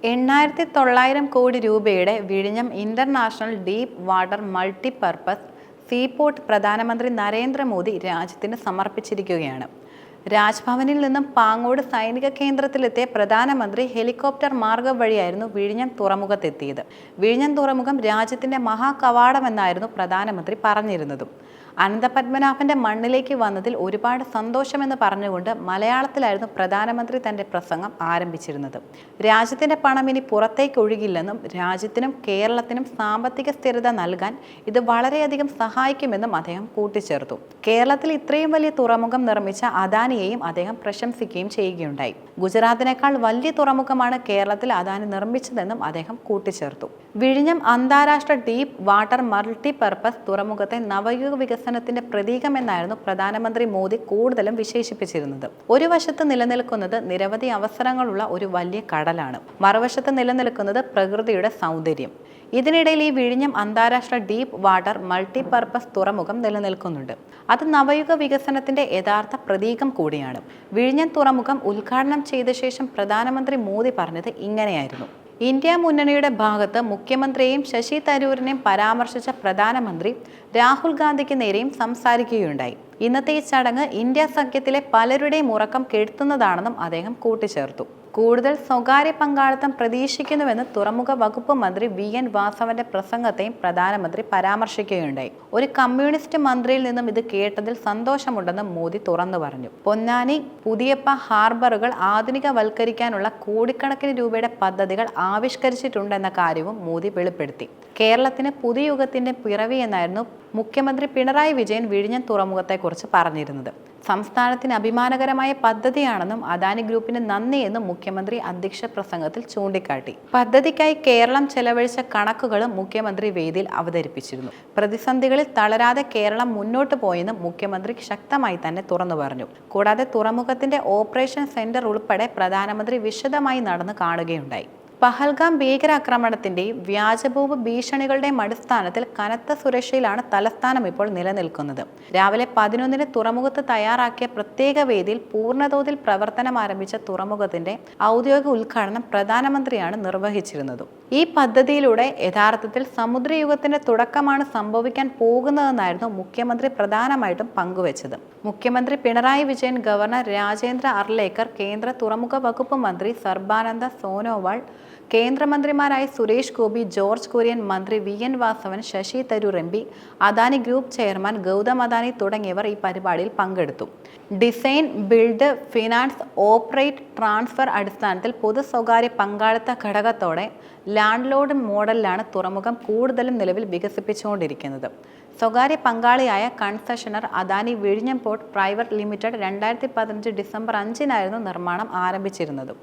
8,900 കോടി രൂപയുടെ വിഴിഞ്ഞം international deep water multipurpose seaport പ്രധാനമന്ത്രി നരേന്ദ്രമോദി രാജ്യത്തിന് സമർപ്പിച്ചിരിക്കുകയാണ്. രാജ്ഭവനിൽ നിന്നും പാങ്ങോട് സൈനിക കേന്ദ്രത്തിലെത്തിയ പ്രധാനമന്ത്രി ഹെലികോപ്റ്റർ മാർഗം വഴിയായിരുന്നു വിഴിഞ്ഞം തുറമുഖത്തെത്തിയത്. വിഴിഞ്ഞം തുറമുഖം രാജ്യത്തിന്റെ മഹാകവാടമെന്നായിരുന്നു പ്രധാനമന്ത്രി പറഞ്ഞിരുന്നതും. അനന്തപത്മനാഭന്റെ മണ്ണിലേക്ക് വന്നതിൽ ഒരുപാട് സന്തോഷമെന്ന് പറഞ്ഞുകൊണ്ട് മലയാളത്തിലായിരുന്നു പ്രധാനമന്ത്രി തന്റെ പ്രസംഗം ആരംഭിച്ചിരുന്നത്. രാജ്യത്തിന്റെ പണം ഇനി പുറത്തേക്ക് ഒഴുകില്ലെന്നും രാജ്യത്തിനും കേരളത്തിനും സാമ്പത്തിക സ്ഥിരത നൽകാൻ ഇത് വളരെയധികം സഹായിക്കുമെന്നും അദ്ദേഹം കൂട്ടിച്ചേർത്തു. കേരളത്തിൽ ഇത്രയും വലിയ തുറമുഖം നിർമ്മിച്ച അദാനിയെയും അദ്ദേഹം പ്രശംസിക്കുകയും ചെയ്യുകയുണ്ടായി. ഗുജറാത്തിനേക്കാൾ വലിയ തുറമുഖമാണ് കേരളത്തിൽ അദാനി നിർമ്മിച്ചതെന്നും അദ്ദേഹം കൂട്ടിച്ചേർത്തു. വിഴിഞ്ഞം അന്താരാഷ്ട്ര ഡീപ്പ് വാട്ടർ മൾട്ടിപർപ്പസ് തുറമുഖത്തെ നവയുഗ വികസനത്തിന്റെ പ്രതീകമെന്നായിരുന്നു പ്രധാനമന്ത്രി മോദി കൂടുതലും വിശേഷിപ്പിച്ചിരുന്നത്. ഒരു വശത്ത് നിലനിൽക്കുന്നത് നിരവധി അവസരങ്ങളുള്ള ഒരു വലിയ കടലാണ്, മറുവശത്ത് നിലനിൽക്കുന്നത് പ്രകൃതിയുടെ സൗന്ദര്യം. ഇതിനിടയിൽ ഈ വിഴിഞ്ഞം അന്താരാഷ്ട്ര ഡീപ്പ് വാട്ടർ മൾട്ടിപർപ്പസ് തുറമുഖം നിലനിൽക്കുന്നുണ്ട്. അത് നവയുഗ വികസനത്തിന്റെ യഥാർത്ഥ പ്രതീകം കൂടിയാണ്. വിഴിഞ്ഞം തുറമുഖം ഉദ്ഘാടനം ചെയ്ത ശേഷം പ്രധാനമന്ത്രി മോദി പറഞ്ഞത് ഇങ്ങനെയായിരുന്നു. ഇന്ത്യ മുന്നണിയുടെ ഭാഗത്ത് മുഖ്യമന്ത്രിയെയും ശശി തരൂരിനെയും പരാമർശിച്ച പ്രധാനമന്ത്രി രാഹുൽ ഗാന്ധിക്ക് നേരെയും സംസാരിക്കുകയുണ്ടായി. ഇന്നത്തെ ഈ ചടങ്ങ് ഇന്ത്യ സഖ്യത്തിലെ പലരുടെയും ഉറക്കം കെടുത്തുന്നതാണെന്നും അദ്ദേഹം കൂട്ടിച്ചേർത്തു. കൂടുതൽ സ്വകാര്യ പങ്കാളിത്തം പ്രതീക്ഷിക്കുന്നുവെന്ന് തുറമുഖ വകുപ്പ് മന്ത്രി VN വാസവന്റെ പ്രസംഗത്തെയും പ്രധാനമന്ത്രി പരാമർശിക്കുകയുണ്ടായി. ഒരു കമ്മ്യൂണിസ്റ്റ് മന്ത്രിയിൽ നിന്നും ഇത് കേട്ടതിൽ സന്തോഷമുണ്ടെന്ന് മോദി തുറന്നു പറഞ്ഞു. പൊന്നാനി, പുതിയപ്പ ഹാർബറുകൾ ആധുനികവൽക്കരിക്കാനുള്ള കോടിക്കണക്കിന് രൂപയുടെ പദ്ധതികൾ ആവിഷ്കരിച്ചിട്ടുണ്ടെന്ന കാര്യവും മോദി വെളിപ്പെടുത്തി. കേരളത്തിന് പുതുയുഗത്തിന്റെ പിറവി എന്നായിരുന്നു മുഖ്യമന്ത്രി പിണറായി വിജയൻ വിഴിഞ്ഞം തുറമുഖത്തെക്കുറിച്ച് പറഞ്ഞിരുന്നത്. സംസ്ഥാനത്തിന് അഭിമാനകരമായ പദ്ധതിയാണെന്നും അദാനി ഗ്രൂപ്പിന് നന്ദിയെന്നും മുഖ്യമന്ത്രി അധ്യക്ഷ പ്രസംഗത്തിൽ ചൂണ്ടിക്കാട്ടി. പദ്ധതിക്കായി കേരളം ചെലവഴിച്ച കണക്കുകളും മുഖ്യമന്ത്രി വേദിയിൽ അവതരിപ്പിച്ചിരുന്നു. പ്രതിസന്ധികളിൽ തളരാതെ കേരളം മുന്നോട്ട് പോയെന്നും മുഖ്യമന്ത്രി ശക്തമായി തന്നെ തുറന്നു പറഞ്ഞു. കൂടാതെ തുറമുഖത്തിന്റെ ഓപ്പറേഷൻ സെന്റർ ഉൾപ്പെടെ പ്രധാനമന്ത്രി വിശദമായി നടന്നു കാണുകയുണ്ടായി. പഹൽഗാം ഭീകരാക്രമണത്തിന്റെയും വ്യാജഭൂമി ഭീഷണികളുടെയും അടിസ്ഥാനത്തിൽ കനത്ത സുരക്ഷയിലാണ് തലസ്ഥാനം ഇപ്പോൾ നിലനിൽക്കുന്നത്. രാവിലെ 11-ന് തുറമുഖത്ത് തയ്യാറാക്കിയ പ്രത്യേക വേദിയിൽ പൂർണ്ണതോതിൽ പ്രവർത്തനം ആരംഭിച്ച തുറമുഖത്തിന്റെ ഔദ്യോഗിക ഉദ്ഘാടനം പ്രധാനമന്ത്രിയാണ് നിർവഹിച്ചിരുന്നത്. ഈ പദ്ധതിയിലൂടെ യഥാർത്ഥത്തിൽ സമുദ്രയുഗത്തിന്റെ തുടക്കമാണ് സംഭവിക്കാൻ പോകുന്നതെന്നായിരുന്നു മുഖ്യമന്ത്രി പ്രധാനമായിട്ടും പങ്കുവച്ചത്. മുഖ്യമന്ത്രി പിണറായി വിജയൻ, ഗവർണർ രാജേന്ദ്ര അർലേക്കർ, കേന്ദ്ര തുറമുഖ വകുപ്പ് മന്ത്രി സർബാനന്ദ സോനോവാൾ, കേന്ദ്രമന്ത്രിമാരായ സുരേഷ് ഗോപി, ജോർജ് കുര്യൻ, മന്ത്രി VN Vasavan, Shashi Tharoor MP, Adani group chairman Gautam Adani തുടങ്ങിയവർ ഈ പരിപാടിയിൽ പങ്കെടുത്തു. Design, build, finance, operate, transfer അടിസ്ഥാനത്തിൽ പൊതു സ്വകാര്യ പങ്കാളിത്ത ഘടകത്തോടെ ലാൻഡ് ലോഡ് മോഡലിലാണ് തുറമുഖം കൂടുതലും നിലവിൽ വികസിപ്പിച്ചുകൊണ്ടിരിക്കുന്നത്. സ്വകാര്യ പങ്കാളിയായ കൺസെഷണർ അദാനി വിഴിഞ്ഞം പോർട്ട് പ്രൈവറ്റ് ലിമിറ്റഡ് 2015 ഡിസംബർ 5-നായിരുന്നു നിർമ്മാണം ആരംഭിച്ചിരുന്നത്.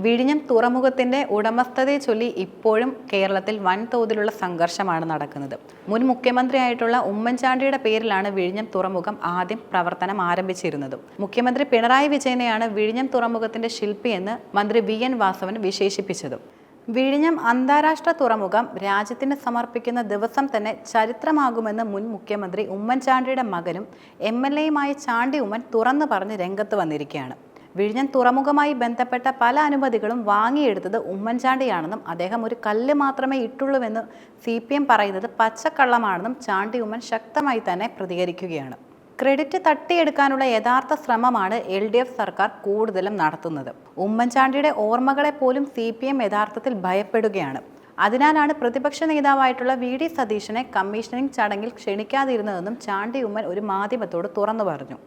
വിഴിഞ്ഞം തുറമുഖത്തിന്റെ ഉടമസ്ഥതയെ ചൊല്ലി ഇപ്പോഴും കേരളത്തിൽ വൻതോതിലുള്ള സംഘർഷമാണ് നടക്കുന്നത്. മുൻ മുഖ്യമന്ത്രിയായിട്ടുള്ള ഉമ്മൻചാണ്ടിയുടെ പേരിലാണ് വിഴിഞ്ഞം തുറമുഖം ആദ്യം പ്രവർത്തനം ആരംഭിച്ചിരുന്നത്. മുഖ്യമന്ത്രി പിണറായി വിജയനെയാണ് വിഴിഞ്ഞം തുറമുഖത്തിന്റെ ശില്പിയെന്ന് മന്ത്രി VN വാസവൻ വിശേഷിപ്പിച്ചത്. വിഴിഞ്ഞം അന്താരാഷ്ട്ര തുറമുഖം രാജ്യത്തിന് സമർപ്പിക്കുന്ന ദിവസം തന്നെ ചരിത്രമാകുമെന്ന് മുൻ മുഖ്യമന്ത്രി ഉമ്മൻചാണ്ടിയുടെ മകനും MLAയുമായ ചാണ്ടി ഉമ്മൻ തുറന്നു പറഞ്ഞ് രംഗത്ത് വന്നിരിക്കുകയാണ്. വിഴിഞ്ഞം തുറമുഖമായി ബന്ധപ്പെട്ട പല അനുമതികളും വാങ്ങിയെടുത്തത് ഉമ്മൻചാണ്ടിയാണെന്നും അദ്ദേഹം ഒരു കല്ല് മാത്രമേ ഇട്ടുള്ളൂവെന്ന് CPM പറയുന്നത് പച്ചക്കള്ളമാണെന്നും ചാണ്ടി ഉമ്മൻ ശക്തമായി തന്നെ പ്രതികരിക്കുകയാണ്. ക്രെഡിറ്റ് തട്ടിയെടുക്കാനുള്ള യഥാർത്ഥ ശ്രമമാണ് LDF സർക്കാർ കൂടുതലും നടത്തുന്നത്. ഉമ്മൻചാണ്ടിയുടെ ഓർമ്മകളെ പോലും CPM യഥാർത്ഥത്തിൽ ഭയപ്പെടുകയാണ്. അതിനാലാണ് പ്രതിപക്ഷ നേതാവായിട്ടുള്ള VD സതീശനെ കമ്മീഷനിങ് ചടങ്ങിൽ ക്ഷണിക്കാതിരുന്നതെന്നും ചാണ്ടി ഉമ്മൻ ഒരു മാധ്യമത്തോട് തുറന്നു പറഞ്ഞു.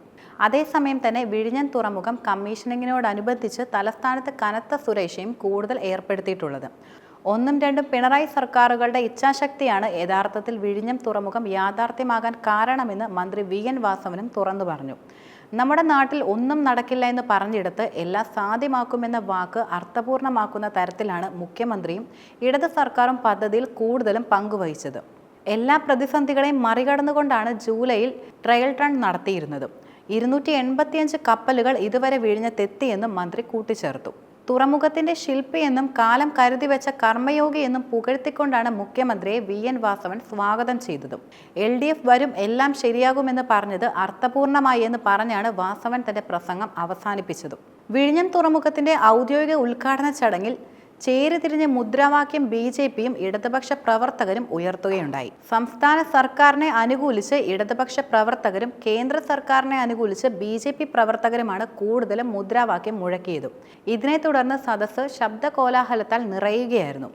അതേസമയം തന്നെ വിഴിഞ്ഞം തുറമുഖം കമ്മീഷനിങ്ങിനോടനുബന്ധിച്ച് തലസ്ഥാനത്ത് കനത്ത സുരക്ഷയും കൂടുതൽ ഏർപ്പെടുത്തിയിട്ടുള്ളത്. 1-2 പിണറായി സർക്കാരുകളുടെ ഇച്ഛാശക്തിയാണ് യഥാർത്ഥത്തിൽ വിഴിഞ്ഞം തുറമുഖം യാഥാർത്ഥ്യമാകാൻ കാരണമെന്ന് മന്ത്രി VN വാസവനും തുറന്നു പറഞ്ഞു. നമ്മുടെ നാട്ടിൽ ഒന്നും നടക്കില്ല എന്ന് പറഞ്ഞിടത്ത് എല്ലാം സാധ്യമാക്കുമെന്ന വാക്ക് അർത്ഥപൂർണമാക്കുന്ന തരത്തിലാണ് മുഖ്യമന്ത്രിയും ഇടത് സർക്കാരും പദ്ധതിയിൽ കൂടുതലും പങ്കുവഹിച്ചത്. എല്ലാ പ്രതിസന്ധികളെയും മറികടന്നുകൊണ്ടാണ് ജൂലൈയിൽ ട്രയൽ റൺ നടത്തിയിരുന്നത്. 285 കപ്പലുകൾ ഇതുവരെ വിഴിഞ്ഞത്തെത്തിയെന്നും മന്ത്രി കൂട്ടിച്ചേർത്തു. തുറമുഖത്തിന്റെ ശില്പിയെന്നും കാലം കരുതി വെച്ച കർമ്മയോഗി എന്നും പുകഴ്ത്തിക്കൊണ്ടാണ് മുഖ്യമന്ത്രിയെ VN വാസവൻ സ്വാഗതം ചെയ്തതും. LDF വരും, എല്ലാം ശരിയാകുമെന്ന് പറഞ്ഞത് അർത്ഥപൂർണമായി എന്ന് പറഞ്ഞാണ് വാസവൻ തന്റെ പ്രസംഗം അവസാനിപ്പിച്ചതും. വിഴിഞ്ഞം തുറമുഖത്തിന്റെ ഔദ്യോഗിക ഉദ്ഘാടന ചടങ്ങിൽ ചേരിതിരിഞ്ഞ മുദ്രാവാക്യം BJPയും ഇടതുപക്ഷ പ്രവർത്തകരും ഉയർത്തുകയുണ്ടായി. സംസ്ഥാന സർക്കാരിനെ അനുകൂലിച്ച് ഇടതുപക്ഷ പ്രവർത്തകരും കേന്ദ്ര സർക്കാരിനെ അനുകൂലിച്ച് BJP പ്രവർത്തകരുമാണ് കൂടുതലും മുദ്രാവാക്യം മുഴക്കിയതും. ഇതിനെ തുടർന്ന് സദസ്സ് ശബ്ദ കോലാഹലത്താൽ നിറയുകയായിരുന്നു.